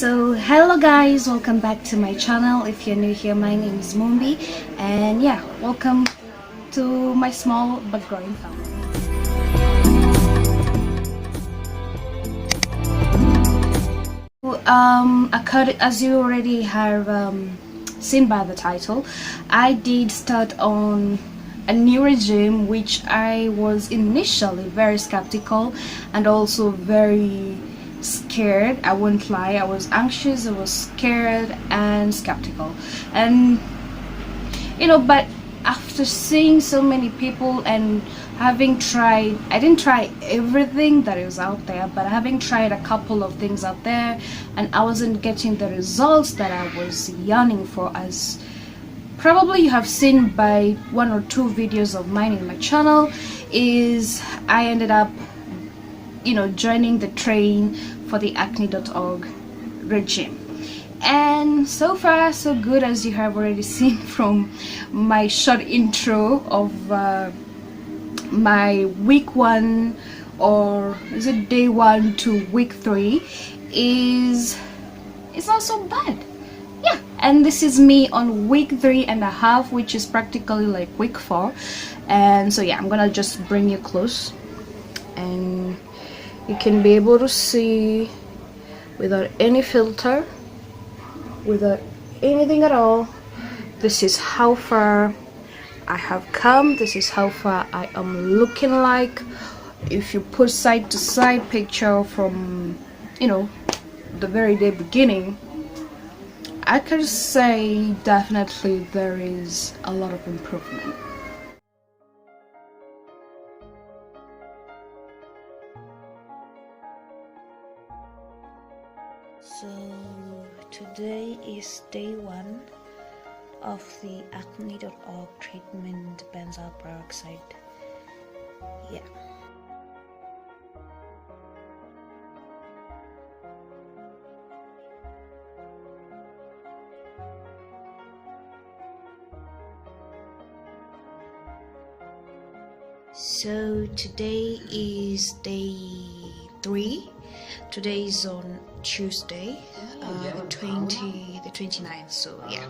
So hello guys, welcome back to my channel. If you're new here, my name is Mumbi, and yeah, welcome to my small but growing family. As you already have seen by the title, I did start on a new regime which I was initially very skeptical and also very scared. I won't lie, I was anxious, I was scared and skeptical, and but after seeing so many people and having tried, I didn't try everything that is out there, but having tried a couple of things out there and I wasn't getting the results that I was yearning for, as probably you have seen by one or two videos of mine in my channel, is I ended up joining the train for the acne.org regime. And so far so good, as you have already seen from my short intro of my week 1, or is it day 1 to week 3, it's not so bad. Yeah, and this is me on week 3.5, which is practically like week 4. And so yeah, I'm gonna just bring you close and you can be able to see without any filter, without anything at all. This is how far I have come. This is how far I am looking like. If you put side to side picture from the very day beginning, I can say definitely there is a lot of improvement. So today is day 1 of the Acne.org treatment, Benzoyl Peroxide. Yeah. So today is day 3. Today is on Tuesday, the 29th. So yeah.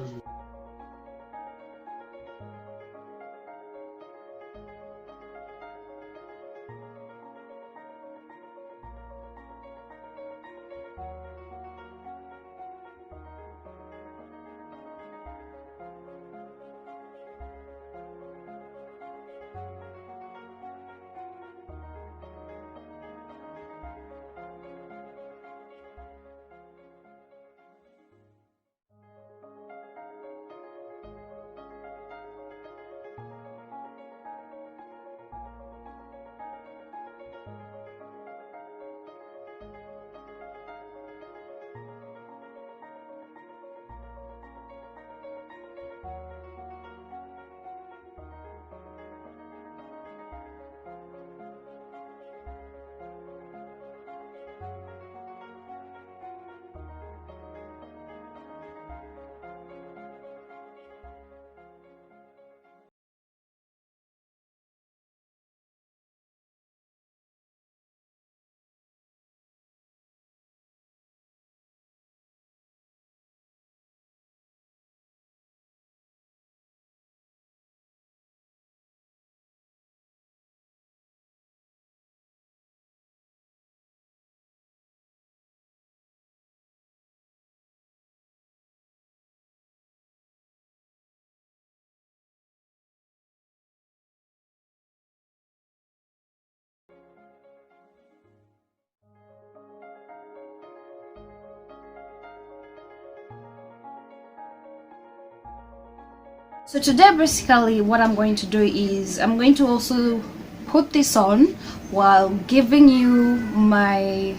So today basically what I'm going to do is I'm going to also put this on while giving you my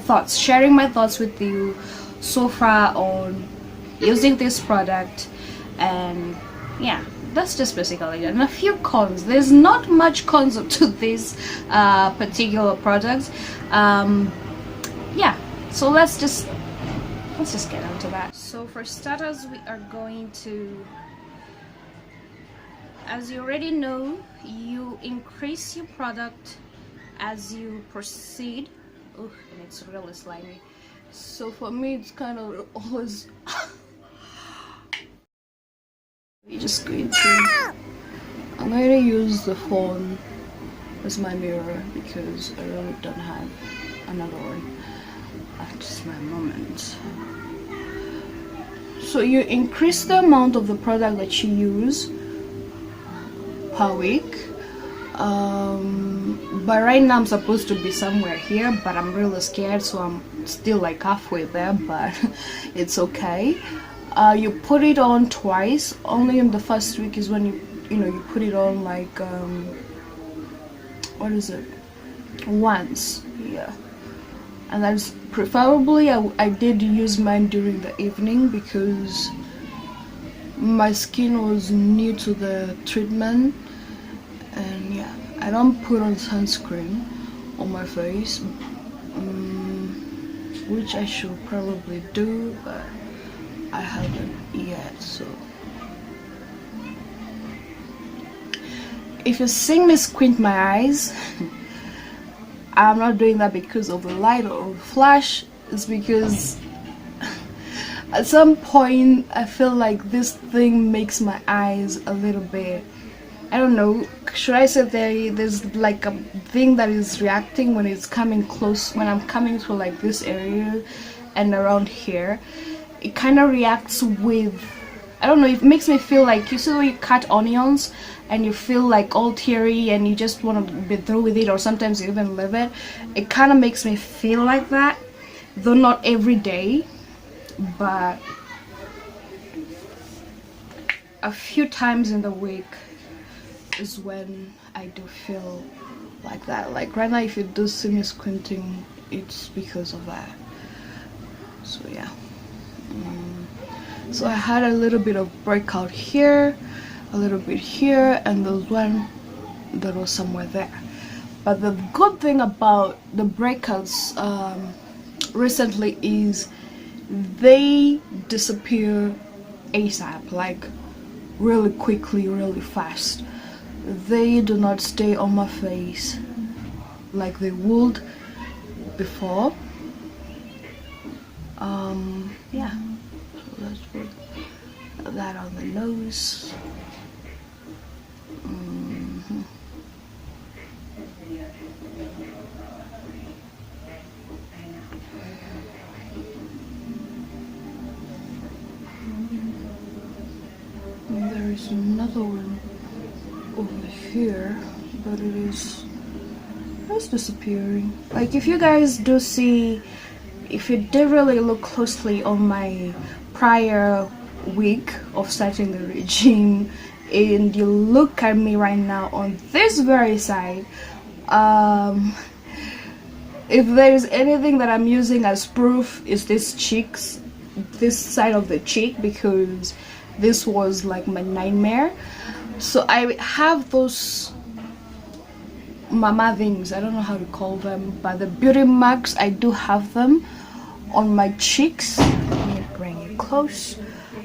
thoughts, sharing my thoughts with you so far on using this product. And yeah, that's just basically it. And a few cons. There's not much cons to this particular product. Yeah, so let's just get onto that. So for starters, we are going to, as you already know, you increase your product as you proceed. Oh, and it's really slimy. So for me it's kind of always just going to I'm going to use the phone as my mirror because I really don't have another one at my moment. So you increase the amount of the product that you use per week. But right now I'm supposed to be somewhere here, but I'm really scared, so I'm still like halfway there, but it's okay. You put it on twice. Only in the first week is when you put it on like what is it, once, yeah. And that's preferably I did use mine during the evening because my skin was new to the treatment. And yeah, I don't put on sunscreen on my face, which I should probably do, but I haven't yet. So if you see me squint my eyes, I'm not doing that because of the light or the flash. It's because at some point I feel like this thing makes my eyes a little bit, I don't know, should I say there's like a thing that is reacting when it's coming close, when I'm coming to like this area and around here. It kind of reacts with, I don't know, it makes me feel like, you see when you cut onions and you feel like all teary and you just want to be through with it, or sometimes you even leave it. It kind of makes me feel like that, though not every day, but a few times in the week is when I do feel like that. Like right now, if you do see me squinting, it's because of that. So yeah. So I had a little bit of breakout here, a little bit here, and there's one that was somewhere there. But the good thing about the breakouts recently is they disappear ASAP, like really quickly, really fast. They do not stay on my face like they would before. Yeah, so let's put that on the nose. And there is another one over here, but it's disappearing. Like if you guys do see, if you did really look closely on my prior week of starting the regime and you look at me right now on this very side, if there's anything that I'm using as proof is this side of the cheek, because this was like my nightmare. So I have those mama things, I don't know how to call them, but the beauty marks, I do have them on my cheeks. Let me bring it close.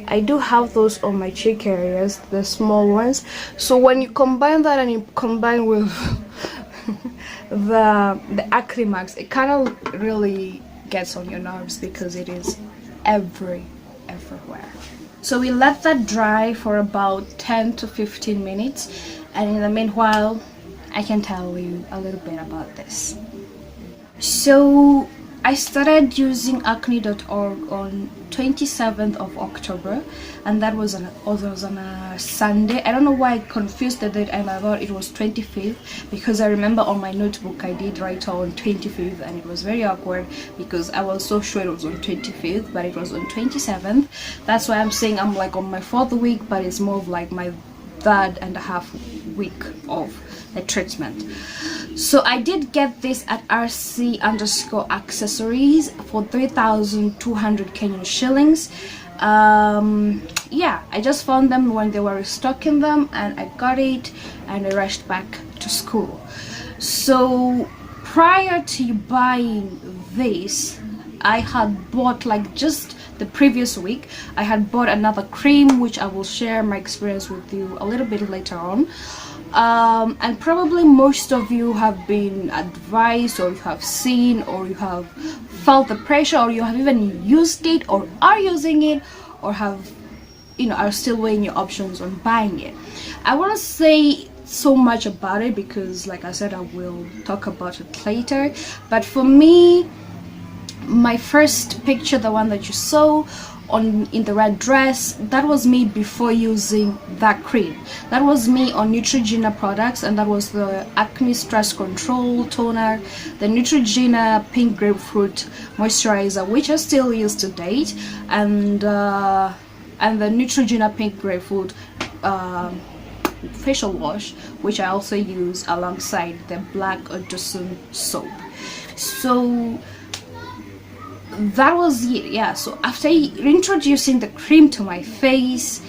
I do have those on my cheek areas, the small ones. So when you combine that and you combine with the acne marks, it kind of really gets on your nerves because it is everywhere. So we let that dry for about 10 to 15 minutes, and in the meanwhile I can tell you a little bit about this. So I started using Acne.org on 27th of October, and that was on a Sunday. I don't know why I confused the date and I thought it was 25th, because I remember on my notebook I did write on 25th, and it was very awkward because I was so sure it was on 25th, but it was on 27th. That's why I'm saying I'm like on my 4th week, but it's more of like my 3.5 week of the treatment. So I did get this at RC_accessories for 3,200 Kenyan shillings. Yeah, I just found them when they were restocking them, and I got it and I rushed back to school. So prior to buying this, I had bought, like just the previous week, I had bought another cream, which I will share my experience with you a little bit later on. And probably most of you have been advised, or you have seen, or you have felt the pressure, or you have even used it, or are using it, or have, are still weighing your options on buying it. I want to say so much about it because, like I said, I will talk about it later. But for me, my first picture, the one that you saw in the red dress, that was me before using that cream. That was me on Neutrogena products, and that was the Acne Stress Control Toner, the Neutrogena Pink Grapefruit Moisturizer, which I still use to date, and the Neutrogena Pink Grapefruit facial wash, which I also use alongside the Black Odosun soap. So that was it. Yeah, so after introducing the cream to my face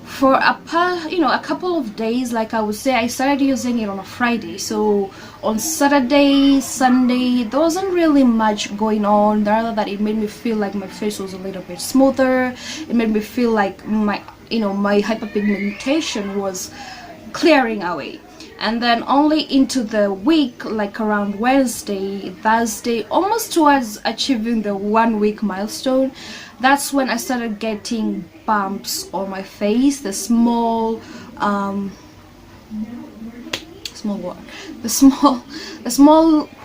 for a couple of days, like I would say, I started using it on a Friday. So on Saturday, Sunday, there wasn't really much going on, rather that it made me feel like my face was a little bit smoother. It made me feel like my hyperpigmentation was clearing away. And then only into the week, like around Wednesday, Thursday, almost towards achieving the 1 week milestone, that's when I started getting bumps on my face, the small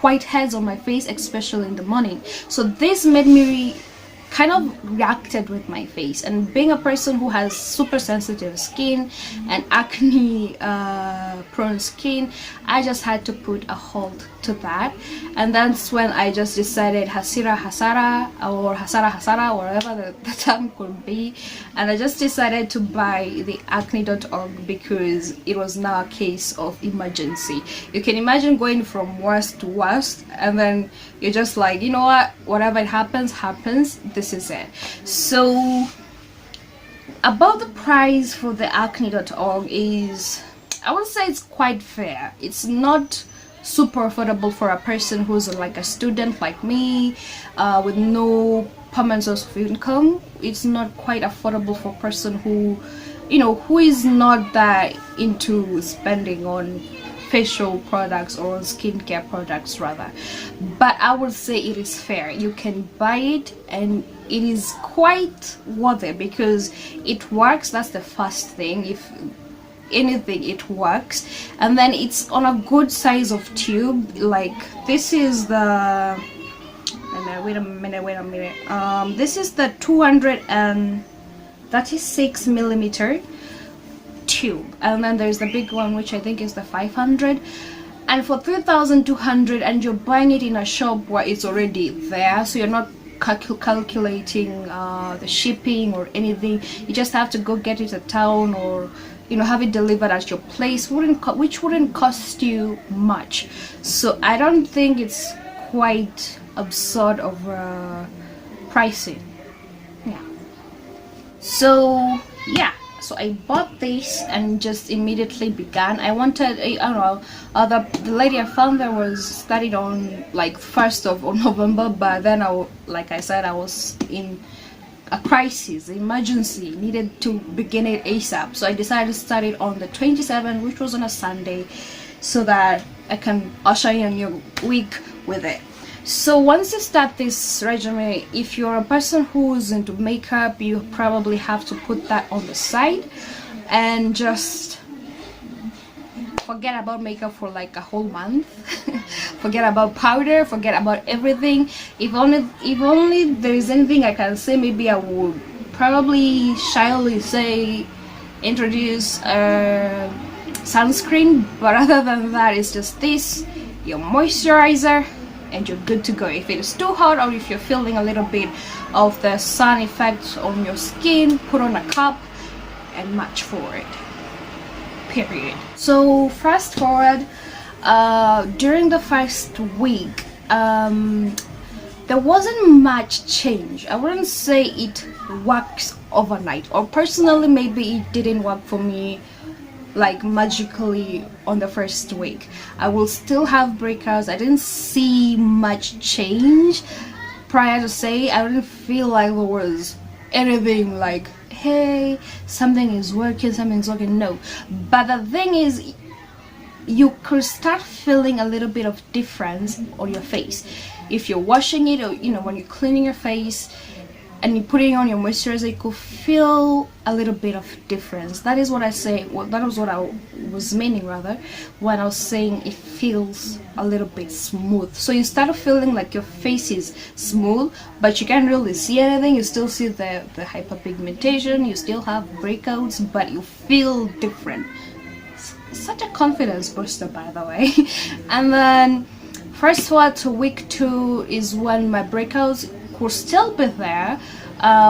white heads on my face, especially in the morning. So this made me kind of reacted with my face, and being a person who has super sensitive skin and acne prone skin, I just had to put a halt to that. And that's when I just decided hasara, whatever the term could be, and I just decided to buy the acne.org because it was now a case of emergency. You can imagine going from worst to worst, and then you're just like, you know what, whatever it happens, this is it. So about the price for the acne.org is, I would say it's quite fair. It's not super affordable for a person who's like a student like me, with no permanent source of income. It's not quite affordable for a person who is not that into spending on facial products or skincare products rather. But I would say it is fair. You can buy it and it is quite worth it because it works. That's the first thing. If anything, it works. And then it's on a good size of tube. Like this is the wait a minute, this is the 236 millimeter tube, and then there's the big one which I think is the 500, and for 3,200, and you're buying it in a shop where it's already there, so you're not calculating the shipping or anything. You just have to go get it at town or have it delivered at your place, which wouldn't cost you much. So I don't think it's quite absurd of pricing. Yeah. So yeah, so I bought this and just immediately began. I wanted, I don't know, the lady I found there was started on like 1st of November, but then like I said, I was in a crisis, emergency, needed to begin it ASAP. So I decided to start it on the 27th, which was on a Sunday, so that I can usher in a new week with it. So once you start this regimen, if you're a person who's into makeup, you probably have to put that on the side and just forget about makeup for like a whole month. Forget about powder, forget about everything. If only there is anything I can say, maybe I would probably shyly say introduce sunscreen, but other than that, it's just this, your moisturizer, and you're good to go. If it is too hot or if you're feeling a little bit of the sun effect on your skin, put on a cap and match for it, period. So fast forward, during the first week, there wasn't much change. I wouldn't say it works overnight, or personally maybe it didn't work for me like magically on the first week. I will still have breakouts. I didn't see much change prior to say. I didn't feel like there was anything like, hey, something is working, something's working. No, but the thing is, you could start feeling a little bit of difference on your face if you're washing it, or when you're cleaning your face and you're putting on your moisturizer. You could feel a little bit of difference. That is what I say. Well, that was what I was meaning, rather, when I was saying it feels a little bit smooth. So you start feeling like your face is smooth, but you can't really see anything. You still see the hyperpigmentation, you still have breakouts, but you feel different. Such a confidence booster, by the way. And then first one to week 2 is when my breakouts could still be there,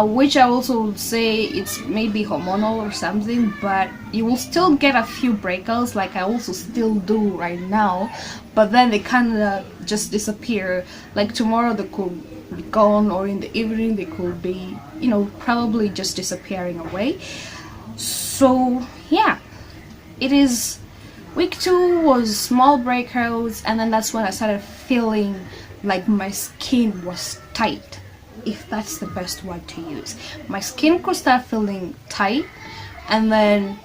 which I also would say it's maybe hormonal or something, but you will still get a few breakouts, like I also still do right now, but then they kind of just disappear. Like tomorrow they could be gone, or in the evening they could be, probably just disappearing away. So yeah, it is. Week 2 was small breakouts, and then that's when I started feeling like my skin was tight, if that's the best word to use. My skin could start feeling tight and then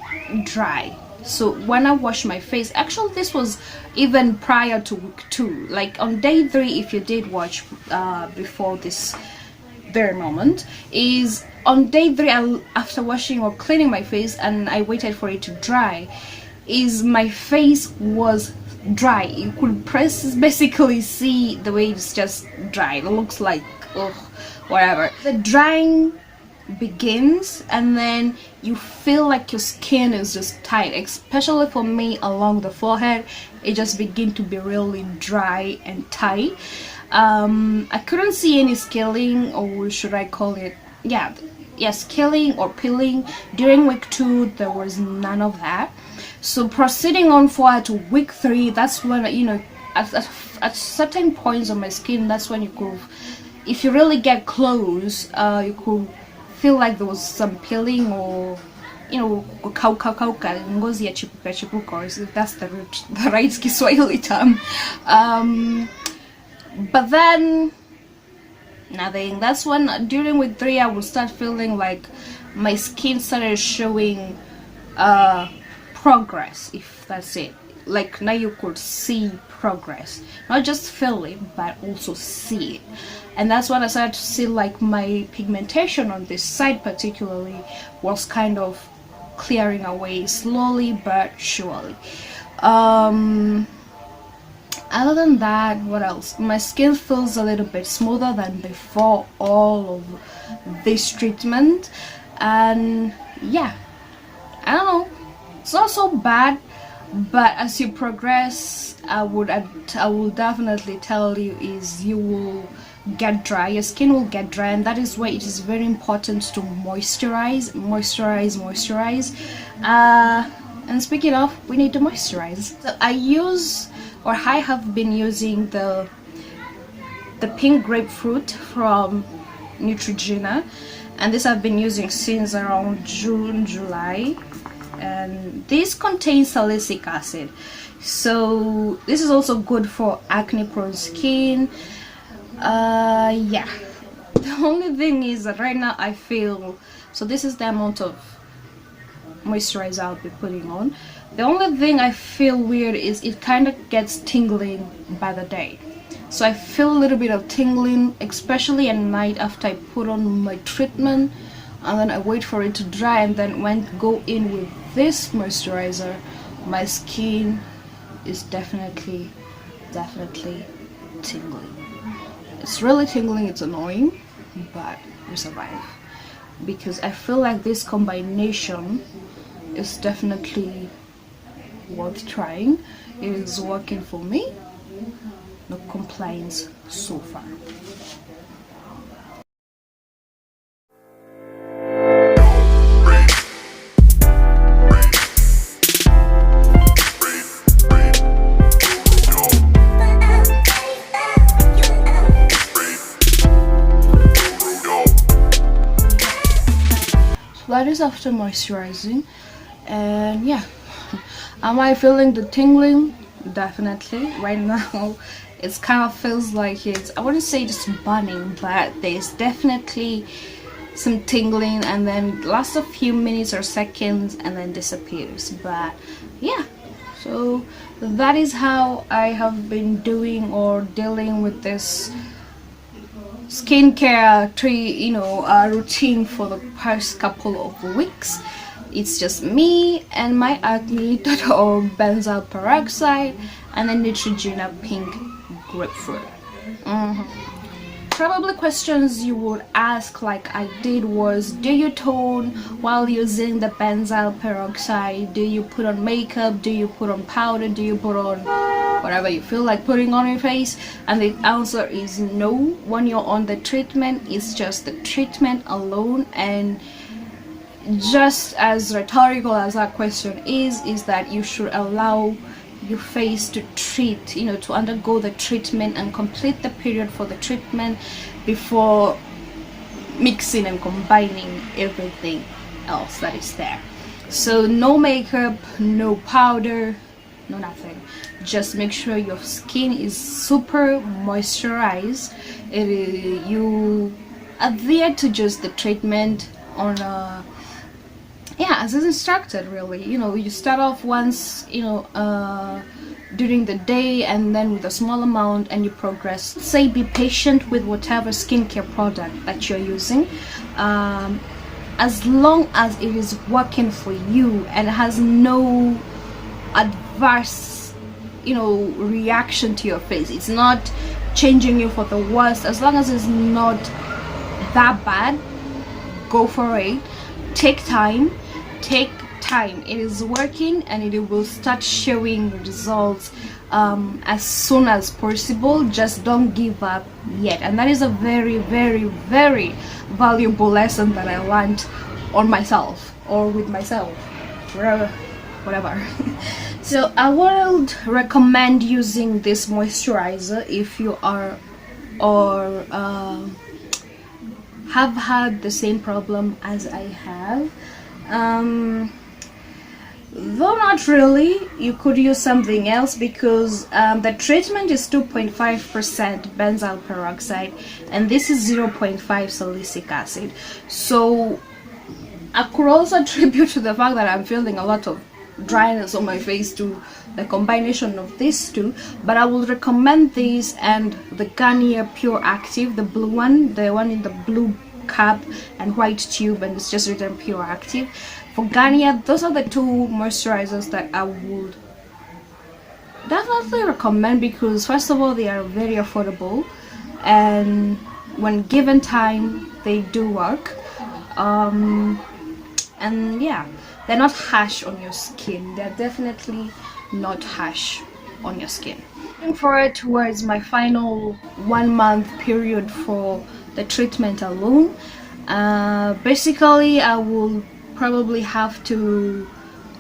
dry. So when I wash my face, actually this was even prior to week 2, like on day 3, if you did watch before this very moment, is on day 3, after washing or cleaning my face and I waited for it to dry, is my face was dry. You could basically see the way it's just dry. It looks like whatever. The drying begins, and then you feel like your skin is just tight, especially for me along the forehead. It just begin to be really dry and tight. I couldn't see any scaling, or should I call it, scaling or peeling. During week 2 there was none of that. So proceeding on forward to week 3, that's when at certain points on my skin, that's when you could, if you really get close, you could feel like there was some peeling, or kukauka ngozi ya chipuka, or if that's the right Kiswahili term. But then nothing. That's when during week 3 I would start feeling like my skin started showing progress, if that's it. Like now you could see progress, not just feel it but also see it. And that's when I started to see like my pigmentation on this side particularly was kind of clearing away slowly but surely. Other than that, what else? My skin feels a little bit smoother than before all of this treatment, and yeah, I don't know, it's not so bad. But as you progress, I will definitely tell you, is you will get dry, your skin will get dry, and that is why it is very important to moisturize. And speaking of, we need to moisturize. So I have been using the pink grapefruit from Neutrogena, and this I've been using since around June, July. And this contains salicylic acid, so this is also good for acne prone skin. Yeah, the only thing is that right now I feel, so this is the amount of moisturizer I'll be putting on. The only thing I feel weird is it kind of gets tingling by the day. So I feel a little bit of tingling, especially at night after I put on my treatment, and then I wait for it to dry, and then when go in with this moisturizer, my skin is definitely tingling. It's really tingling, it's annoying, but we survive, because I feel like this combination is definitely worth trying. It is working for me, no complaints so far. That is after moisturizing, and yeah, am I feeling the tingling? Definitely. Right now it kind of feels like it's, I wouldn't say just burning, but there's definitely some tingling, and then lasts a few minutes or seconds and then disappears. But yeah, So that is how I have been doing or dealing with this skincare routine for the past couple of weeks. It's just me and my acne or benzoyl peroxide and then Neutrogena pink grapefruit. Probably questions you would ask, like I did, was do you tone while using the benzoyl peroxide? Do you put on makeup? Do you put on powder? Do you put on whatever you feel like putting on your face? And the answer is no. When you're on the treatment, it's just the treatment alone. And just as rhetorical as that question is that you should allow your face to to undergo the treatment and complete the period for the treatment before mixing and combining everything else that is there. So no makeup, no powder, no nothing. Just make sure your skin is super moisturized. You adhere to just the treatment on a as is instructed, really. You start off once during the day, and then with a small amount, and you progress. Say be patient with whatever skincare product that you're using, as long as it is working for you and has no adverse reaction to your face. It's not changing you for the worst. As long as it's not that bad, go for it. Take time. It is working, and it will start showing results as soon as possible. Just don't give up yet. And that is a very, very, very valuable lesson that I learned on myself, or with myself, whatever. So I would recommend using this moisturizer if you are or have had the same problem as I have. Though not really, you could use something else, because the treatment is 2.5% benzoyl peroxide and this is 0.5 salicylic acid. So I could also attribute to the fact that I'm feeling a lot of dryness on my face to the combination of these two, but I would recommend this and the Garnier Pure Active, the blue one, the one in the blue cap and white tube, and it's just written Pure Active. For Garnier, those are the two moisturizers that I would definitely recommend, because first of all, they are very affordable, and when given time, they do work. And yeah, they're not harsh on your skin. They're definitely not harsh on your skin. Looking forward towards my final 1 month period for the treatment alone. Basically, I will probably have to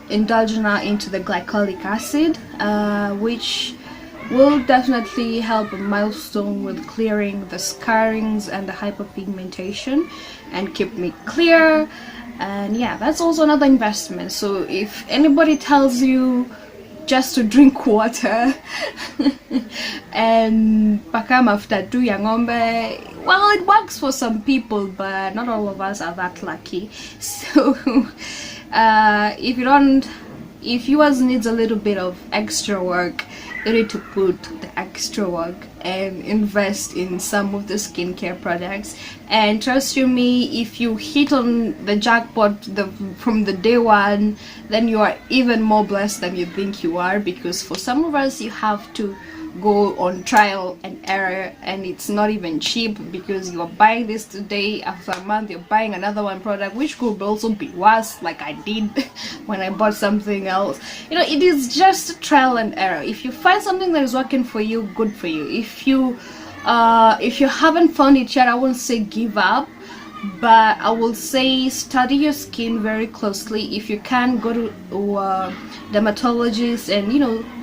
indulge now into the glycolic acid, which will definitely help a milestone with clearing the scarrings and the hyperpigmentation and keep me clear. And yeah, that's also another investment. So if anybody tells you just to drink water and pakam after tu ya ng'ombe, well, it works for some people, but not all of us are that lucky. So if yours needs a little bit of extra work, you need to put the extra work and invest in some of the skincare products. And trust you me, if you hit on the jackpot from the day one, then you are even more blessed than you think you are, because for some of us, you have to go on trial and error, and it's not even cheap, because you're buying this today, after a month you're buying another product which could also be worse, like I did when I bought something else. It is just trial and error. If you find something that is working for you, good for you. If you haven't found it yet, I won't say give up, but I will say study your skin very closely. If you can, go to dermatologists and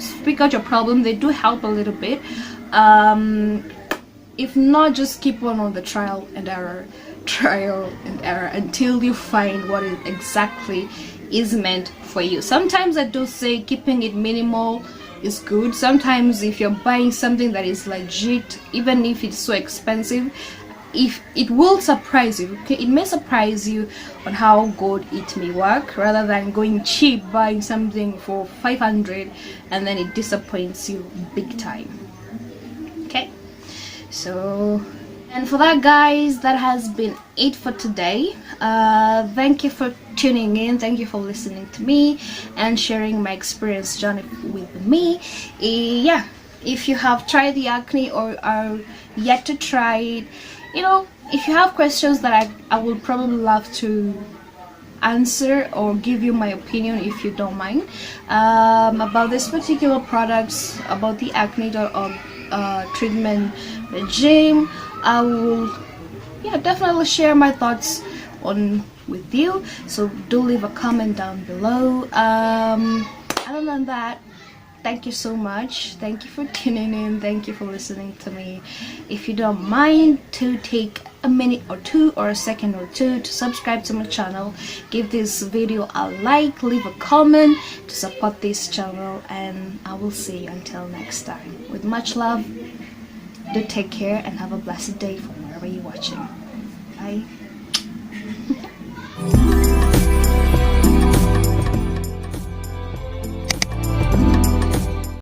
speak out your problem. They do help a little bit. If not, just keep on the trial and error until you find what it exactly is meant for you. Sometimes I do say keeping it minimal is good. Sometimes if you're buying something that is legit, even if it's so expensive, if it will surprise you, okay, it may surprise you on how good it may work, rather than going cheap buying something for 500 and then it disappoints you big time. Okay, so, and for that, guys, that has been it for today. Thank you for tuning in, thank you for listening to me and sharing my experience journey with me. Yeah, if you have tried the acne or are yet to try it, you know, if you have questions that I would probably love to answer or give you my opinion, if you don't mind, about this particular products, about the acne or treatment regime, I will, yeah, definitely share my thoughts on with you. So do leave a comment down below. Other than that, thank you so much, thank you for tuning in, thank you for listening to me. If you don't mind to take a minute or two or a second or two to subscribe to my channel, give this video a like, leave a comment to support this channel, and I will see you until next time. With much love, do take care and have a blessed day from wherever you're watching. Bye.